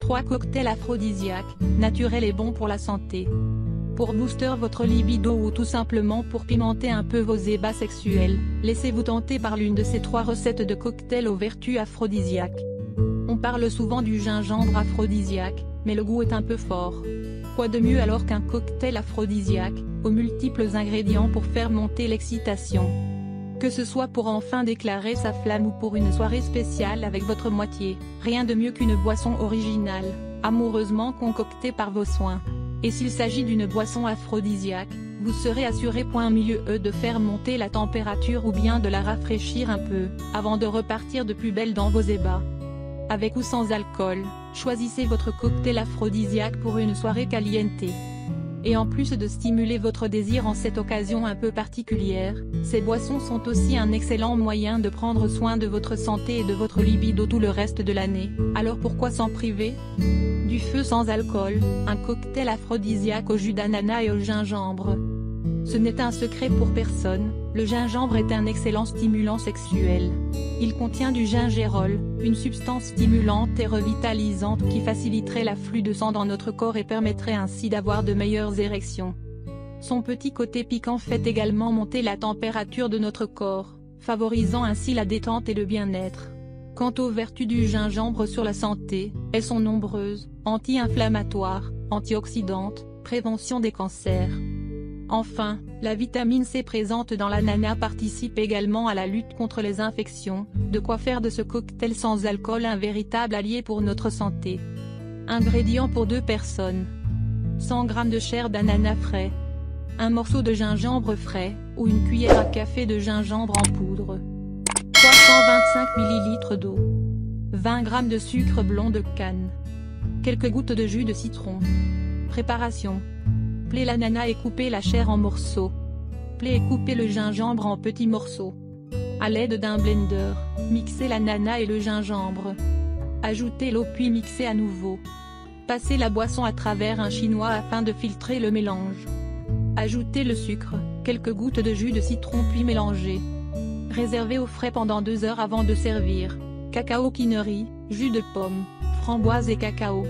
3 cocktails aphrodisiaques, naturels et bons pour la santé. Pour booster votre libido ou tout simplement pour pimenter un peu vos ébats sexuels, laissez-vous tenter par l'une de ces 3 recettes de cocktails aux vertus aphrodisiaques. On parle souvent du gingembre aphrodisiaque, mais le goût est un peu fort. Quoi de mieux alors qu'un cocktail aphrodisiaque, aux multiples ingrédients pour faire monter l'excitation? Que ce soit pour enfin déclarer sa flamme ou pour une soirée spéciale avec votre moitié, rien de mieux qu'une boisson originale, amoureusement concoctée par vos soins. Et s'il s'agit d'une boisson aphrodisiaque, vous serez assuré de faire monter la température ou bien de la rafraîchir un peu, avant de repartir de plus belle dans vos ébats. Avec ou sans alcool, choisissez votre cocktail aphrodisiaque pour une soirée caliente. Et en plus de stimuler votre désir en cette occasion un peu particulière, ces boissons sont aussi un excellent moyen de prendre soin de votre santé et de votre libido tout le reste de l'année, alors pourquoi s'en priver? Du feu sans alcool, un cocktail aphrodisiaque au jus d'ananas et au gingembre. Ce n'est un secret pour personne, le gingembre est un excellent stimulant sexuel. Il contient du gingérol, une substance stimulante et revitalisante qui faciliterait l'afflux de sang dans notre corps et permettrait ainsi d'avoir de meilleures érections. Son petit côté piquant fait également monter la température de notre corps, favorisant ainsi la détente et le bien-être. Quant aux vertus du gingembre sur la santé, elles sont nombreuses, anti-inflammatoires, antioxydantes, prévention des cancers. Enfin, la vitamine C présente dans l'ananas participe également à la lutte contre les infections, de quoi faire de ce cocktail sans alcool un véritable allié pour notre santé. Ingrédients pour 2 personnes. 100 g de chair d'ananas frais. Un morceau de gingembre frais, ou une cuillère à café de gingembre en poudre. 325 ml d'eau. 20 g de sucre blond de canne. Quelques gouttes de jus de citron. Préparation. Pelez l'ananas et coupez la chair en morceaux. Pelez et coupez le gingembre en petits morceaux. À l'aide d'un blender, mixez l'ananas et le gingembre. Ajoutez l'eau puis mixez à nouveau. Passez la boisson à travers un chinois afin de filtrer le mélange. Ajoutez le sucre, quelques gouttes de jus de citron puis mélangez. Réservez au frais pendant 2 heures avant de servir. Cacao Kinnery, jus de pomme, framboise et cacao.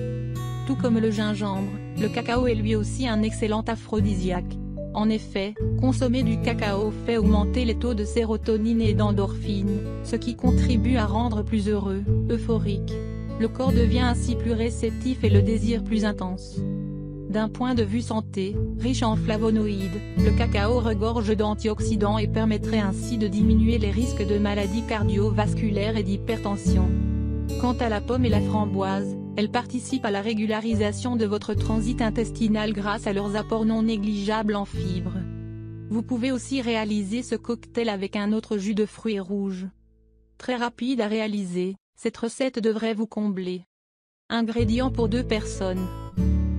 Tout comme le gingembre, le cacao est lui aussi un excellent aphrodisiaque. En effet, consommer du cacao fait augmenter les taux de sérotonine et d'endorphine, ce qui contribue à rendre plus heureux, euphorique. Le corps devient ainsi plus réceptif et le désir plus intense. D'un point de vue santé, riche en flavonoïdes, le cacao regorge d'antioxydants et permettrait ainsi de diminuer les risques de maladies cardiovasculaires et d'hypertension. Quant à la pomme et la framboise, elles participent à la régularisation de votre transit intestinal grâce à leurs apports non négligeables en fibres. Vous pouvez aussi réaliser ce cocktail avec un autre jus de fruits rouges. Très rapide à réaliser, cette recette devrait vous combler. Ingrédients pour 2 personnes.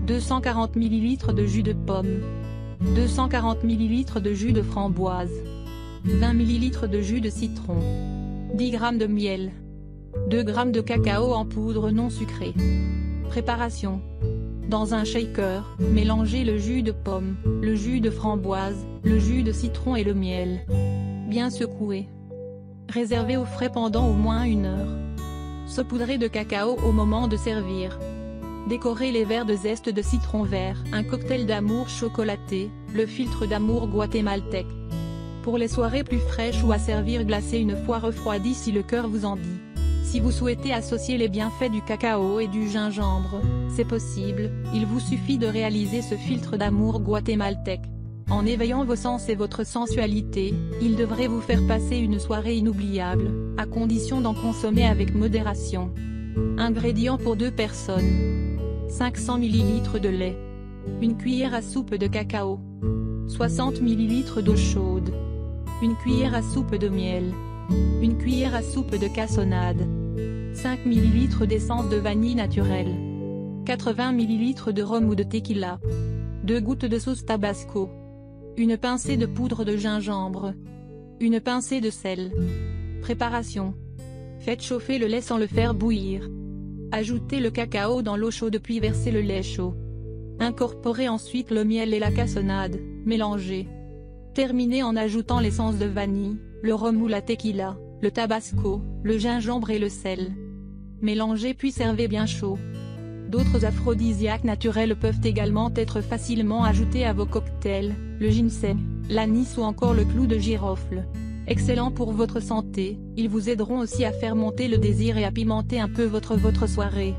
240 ml de jus de pomme. 240 ml de jus de framboise. 20 ml de jus de citron. 10 g de miel. 2 g de cacao en poudre non sucrée. Préparation. Dans un shaker, mélangez le jus de pomme, le jus de framboise, le jus de citron et le miel. Bien secouer. Réservez au frais pendant au moins 1 heure. Saupoudrez de cacao au moment de servir. Décorez les verres de zeste de citron vert, un cocktail d'amour chocolaté, le filtre d'amour guatémaltèque. Pour les soirées plus fraîches ou à servir glacé une fois refroidi si le cœur vous en dit. Si vous souhaitez associer les bienfaits du cacao et du gingembre, c'est possible, il vous suffit de réaliser ce filtre d'amour guatémaltèque. En éveillant vos sens et votre sensualité, il devrait vous faire passer une soirée inoubliable, à condition d'en consommer avec modération. Ingrédients pour 2 personnes. 500 ml de lait. Une cuillère à soupe de cacao. 60 ml d'eau chaude. Une cuillère à soupe de miel. Une cuillère à soupe de cassonade. 5 ml d'essence de vanille naturelle. 80 ml de rhum ou de tequila. 2 gouttes de sauce tabasco. Une pincée de poudre de gingembre. Une pincée de sel. Préparation. Faites chauffer le lait sans le faire bouillir. Ajoutez le cacao dans l'eau chaude puis versez le lait chaud. Incorporez ensuite le miel et la cassonade, mélangez. Terminez en ajoutant l'essence de vanille, le rhum ou la tequila, le tabasco, le gingembre et le sel. Mélangez puis servez bien chaud. D'autres aphrodisiaques naturels peuvent également être facilement ajoutés à vos cocktails, le ginseng, l'anis ou encore le clou de girofle. Excellents pour votre santé, ils vous aideront aussi à faire monter le désir et à pimenter un peu votre soirée.